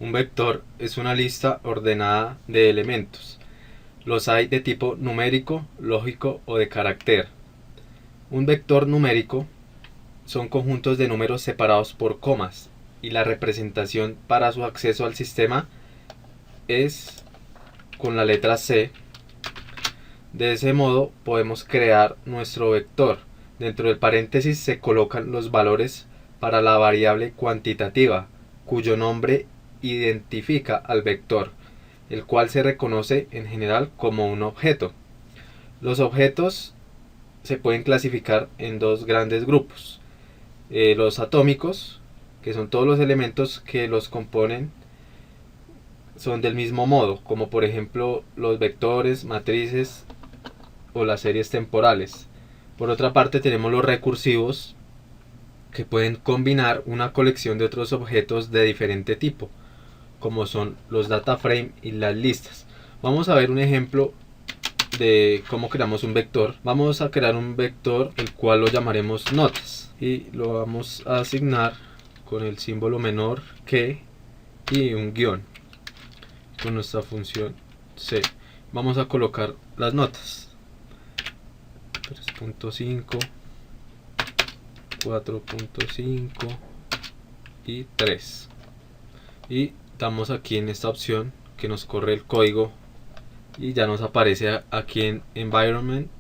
Un vector es una lista ordenada de elementos. Los hay de tipo numérico, lógico o de carácter. Un vector numérico son conjuntos de números separados por comas y la representación para su acceso al sistema es con la letra C. De ese modo podemos crear nuestro vector. Dentro del paréntesis se colocan los valores para la variable cuantitativa, cuyo nombre identifica al vector, el cual se reconoce en general como un objeto. Los objetos se pueden clasificar en dos grandes grupos. Los atómicos, que son todos los elementos que los componen, son del mismo modo, como por ejemplo los vectores, matrices o las series temporales. Por otra parte tenemos los recursivos, que pueden combinar una colección de otros objetos de diferente tipo, como son los data frame y las listas. Vamos a ver un ejemplo de cómo creamos un vector. Vamos a crear un vector el cual lo llamaremos notas y lo vamos a asignar con el símbolo menor que y un guión con nuestra función C. Vamos a colocar las notas 3.5, 4.5 y 3, y damos aquí en esta opción que nos corre el código y ya nos aparece aquí en environment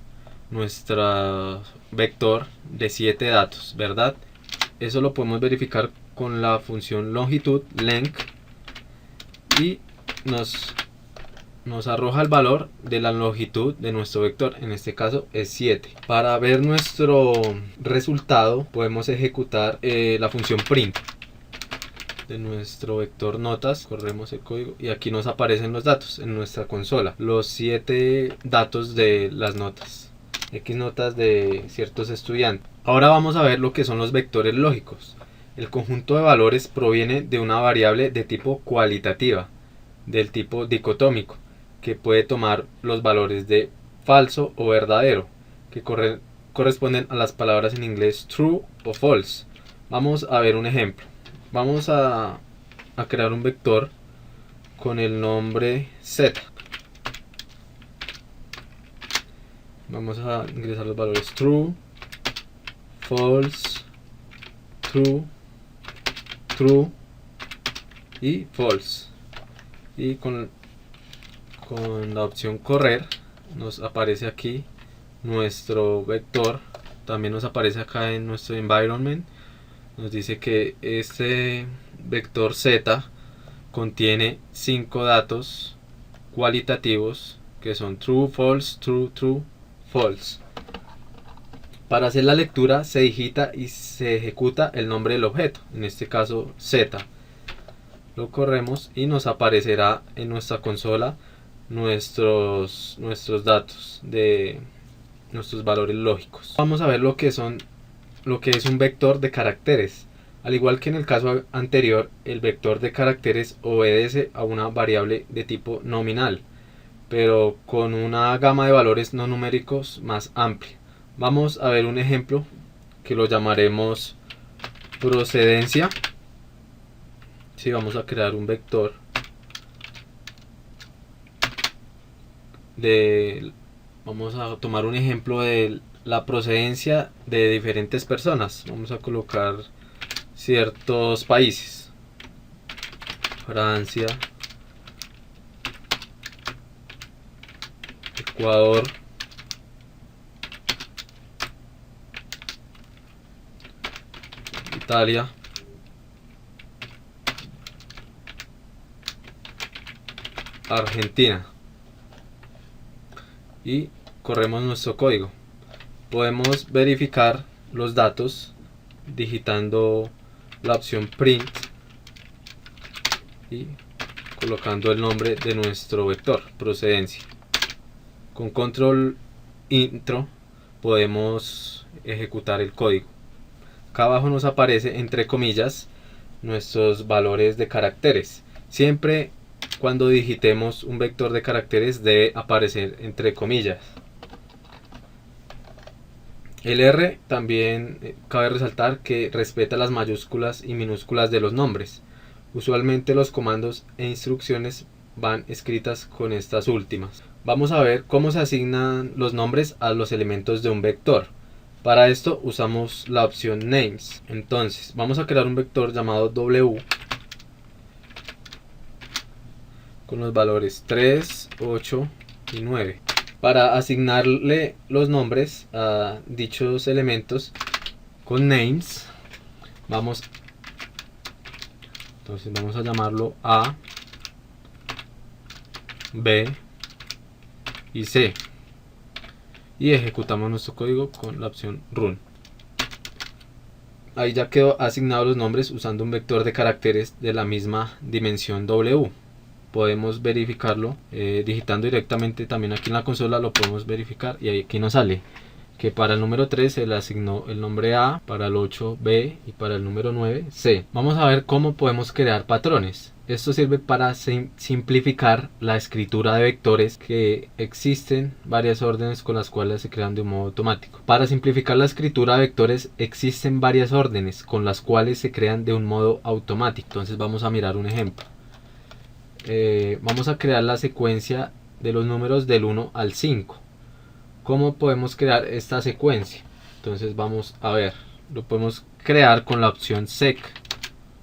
nuestro vector de 7 datos, ¿verdad? Eso lo podemos verificar con la función longitud length y nos arroja el valor de la longitud de nuestro vector, en este caso es 7. Para ver nuestro resultado podemos ejecutar la función print de nuestro vector notas, corremos el código y aquí nos aparecen los datos en nuestra consola, los 7 datos de las notas, X notas de ciertos estudiantes. Ahora vamos a ver lo que son los vectores lógicos. El conjunto de valores proviene de una variable de tipo cualitativa, del tipo dicotómico, que puede tomar los valores de falso o verdadero, que corresponden a las palabras en inglés true o false. Vamos a ver un ejemplo. Vamos a crear un vector con el nombre Z. Vamos a ingresar los valores true, false, true, true y false. Y con la opción correr nos aparece aquí nuestro vector. También nos aparece acá en nuestro environment. Nos dice que este vector Z contiene 5 datos cualitativos que son true, false, true, true, false. Para hacer la lectura se digita y se ejecuta el nombre del objeto, en este caso Z. Lo corremos y nos aparecerá en nuestra consola nuestros datos de nuestros valores lógicos. Vamos a ver lo que es un vector de caracteres. Al igual que en el caso anterior, el vector de caracteres obedece a una variable de tipo nominal, pero con una gama de valores no numéricos más amplia. Vamos a ver un ejemplo que lo llamaremos procedencia. Si vamos a crear un vector vamos a tomar un ejemplo de la procedencia de diferentes personas. Vamos a colocar ciertos países: Francia, Ecuador, Italia, Argentina, y corremos nuestro código. Podemos verificar los datos digitando la opción print y colocando el nombre de nuestro vector, procedencia. Con control intro podemos ejecutar el código. Acá abajo nos aparece entre comillas nuestros valores de caracteres. Siempre cuando digitemos un vector de caracteres debe aparecer entre comillas. El R también cabe resaltar que respeta las mayúsculas y minúsculas de los nombres. Usualmente los comandos e instrucciones van escritas con estas últimas. Vamos a ver cómo se asignan los nombres a los elementos de un vector. Para esto usamos la opción names. Entonces vamos a crear un vector llamado W con los valores 3, 8 y 9. Para asignarle los nombres a dichos elementos con names, vamos a llamarlo A, B y C, y ejecutamos nuestro código con la opción run. Ahí ya quedó asignado los nombres usando un vector de caracteres de la misma dimensión W. Podemos verificarlo digitando directamente también aquí en la consola, lo podemos verificar y aquí nos sale que para el número 3 se le asignó el nombre A, para el 8 B y para el número 9 C. Vamos a ver cómo podemos crear patrones. Esto sirve para simplificar la escritura de vectores, que existen varias órdenes con las cuales se crean de un modo automático. Para simplificar la escritura de vectores existen varias órdenes con las cuales se crean de un modo automático. Entonces vamos a mirar un ejemplo. Vamos a crear la secuencia de los números del 1 al 5. ¿Cómo podemos crear esta secuencia? Entonces vamos a ver, lo podemos crear con la opción sec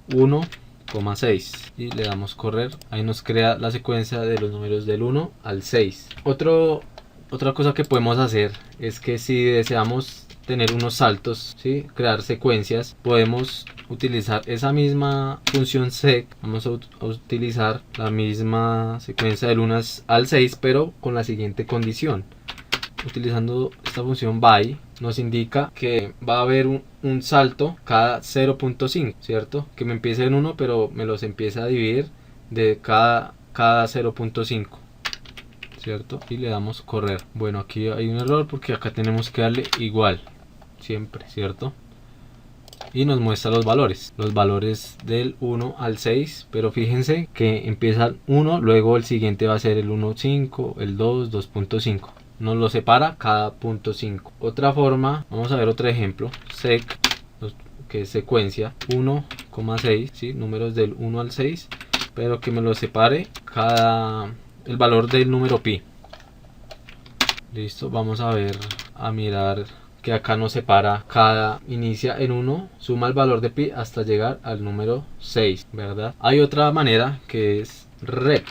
1,6 y le damos correr. Ahí nos crea la secuencia de los números del 1 al 6. Otra cosa que podemos hacer es que si deseamos tener unos saltos, ¿sí?, crear secuencias, podemos utilizar esa misma función sec. Vamos a utilizar la misma secuencia del 1 al 6, pero con la siguiente condición. Utilizando esta función by, nos indica que va a haber un salto cada 0.5, ¿cierto? Que me empiece en 1, pero me los empieza a dividir de cada 0.5, ¿cierto? Y le damos correr. Bueno, aquí hay un error porque acá tenemos que darle igual siempre, ¿cierto? Y nos muestra los valores del 1 al 6, pero fíjense que empieza el 1, luego el siguiente va a ser el 1.5, el 2, 2.5. Nos lo separa cada 0.5. Otra forma, vamos a ver otro ejemplo, sec, que es secuencia 1,6, ¿sí?, números del 1 al 6, pero que me lo separe el valor del número pi. Listo, vamos a mirar que acá nos separa inicia en 1, suma el valor de pi hasta llegar al número 6, ¿verdad? Hay otra manera que es rep,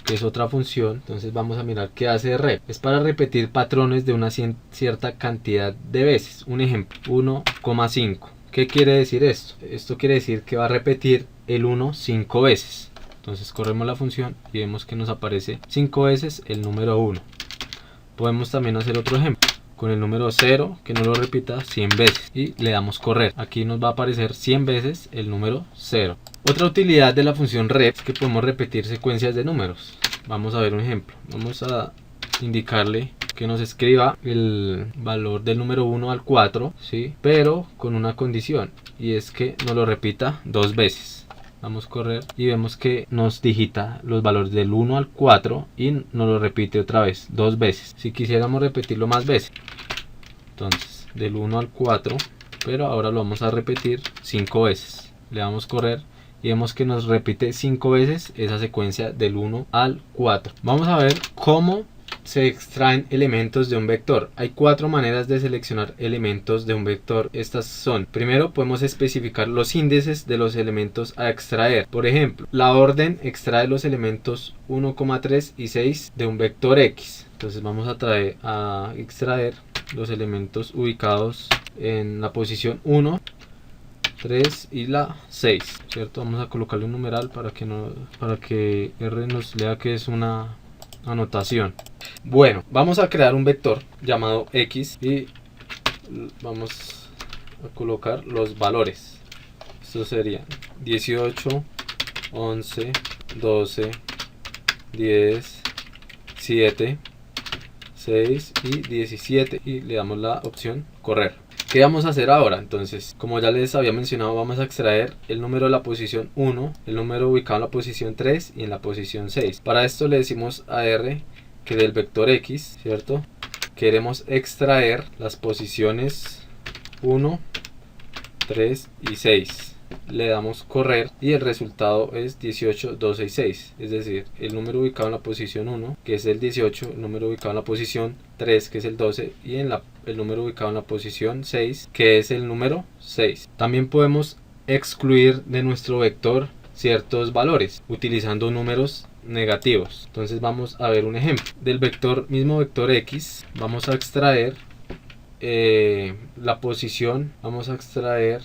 que es otra función. Entonces vamos a mirar qué hace rep. Es para repetir patrones de una cierta cantidad de veces. Un ejemplo, 1,5. ¿Qué quiere decir esto? Esto quiere decir que va a repetir el 1 5 veces. Entonces corremos la función y vemos que nos aparece 5 veces el número 1. Podemos también hacer otro ejemplo con el número 0, que no lo repita 100 veces, y le damos correr. Aquí nos va a aparecer 100 veces el número 0. Otra utilidad de la función rep es que podemos repetir secuencias de números. Vamos a ver un ejemplo. Vamos a indicarle que nos escriba el valor del número 1 al 4, ¿sí?, pero con una condición, y es que nos lo repita 2 veces. Vamos a correr y vemos que nos digita los valores del 1 al 4 y nos lo repite otra vez 2 veces. Si quisiéramos repetirlo más veces, entonces del 1 al 4, pero ahora lo vamos a repetir 5 veces. Le damos correr y vemos que nos repite 5 veces esa secuencia del 1 al 4. Vamos a ver cómo se extraen elementos de un vector. Hay 4 maneras de seleccionar elementos de un vector. Estas son: primero, podemos especificar los índices de los elementos a extraer. Por ejemplo, la orden extrae los elementos 1,3 y 6 de un vector X. Entonces vamos a extraer los elementos ubicados en la posición 1, 3 y la 6, ¿cierto? Vamos a colocarle un numeral para que R nos lea que es una anotación. Bueno, vamos a crear un vector llamado X y vamos a colocar los valores. Estos serían 18, 11, 12, 10, 7, 6 y 17, y le damos la opción correr. ¿Qué vamos a hacer ahora? Entonces, como ya les había mencionado, vamos a extraer el número de la posición 1, el número ubicado en la posición 3 y en la posición 6. Para esto le decimos a R que del vector X, ¿cierto?, queremos extraer las posiciones 1, 3 y 6. le damos correr y el resultado es 18266, es decir, el número ubicado en la posición 1, que es el 18, el número ubicado en la posición 3, que es el 12, y el número ubicado en la posición 6, que es el número 6. También podemos excluir de nuestro vector ciertos valores utilizando números negativos. Entonces vamos a ver un ejemplo. Del mismo vector X, vamos a extraer la posición, vamos a extraer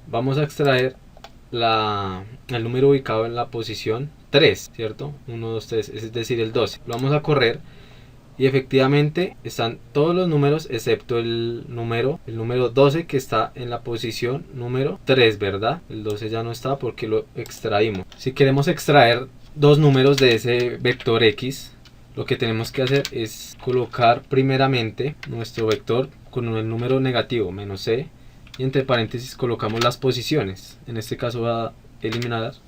el número ubicado en la posición 3, ¿cierto? 1, 2, 3, es decir, el 12. Lo vamos a correr y efectivamente están todos los números excepto el número 12, que está en la posición número 3, ¿verdad? El 12 ya no está porque lo extraímos. Si queremos extraer dos números de ese vector X, lo que tenemos que hacer es colocar primeramente nuestro vector con el número negativo menos c, y entre paréntesis colocamos las posiciones. En este caso va a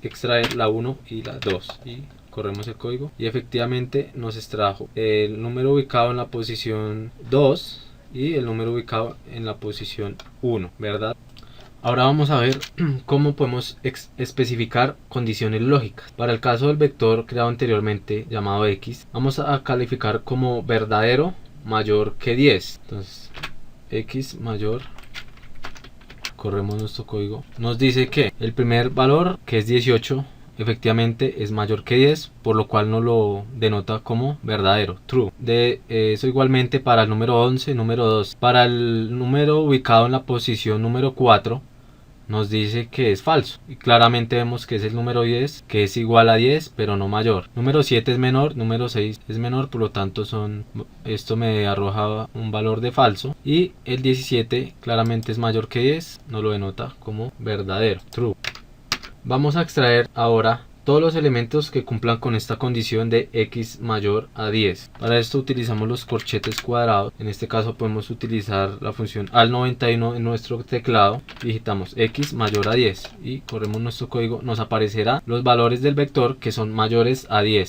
extraer la 1 y la 2, y corremos el código y efectivamente nos extrajo el número ubicado en la posición 2 y el número ubicado en la posición 1, ¿verdad? Ahora vamos a ver cómo podemos especificar condiciones lógicas. Para el caso del vector creado anteriormente llamado X, vamos a calificar como verdadero mayor que 10. Entonces X mayor, corremos nuestro código, nos dice que el primer valor, que es 18, efectivamente es mayor que 10, por lo cual nos lo denota como verdadero, true. De eso igualmente para el número 11, número 2. Para el número ubicado en la posición número 4, nos dice que es falso, y claramente vemos que es el número 10, que es igual a 10 pero no mayor. Número 7 es menor, número 6 es menor, por lo tanto esto me arroja un valor de falso, y el 17 claramente es mayor que 10, nos lo denota como verdadero, true. Vamos a extraer ahora todos los elementos que cumplan con esta condición de X mayor a 10. Para esto utilizamos los corchetes cuadrados. En este caso podemos utilizar la función al91 en nuestro teclado. Digitamos X mayor a 10 y corremos nuestro código. Nos aparecerá los valores del vector que son mayores a 10.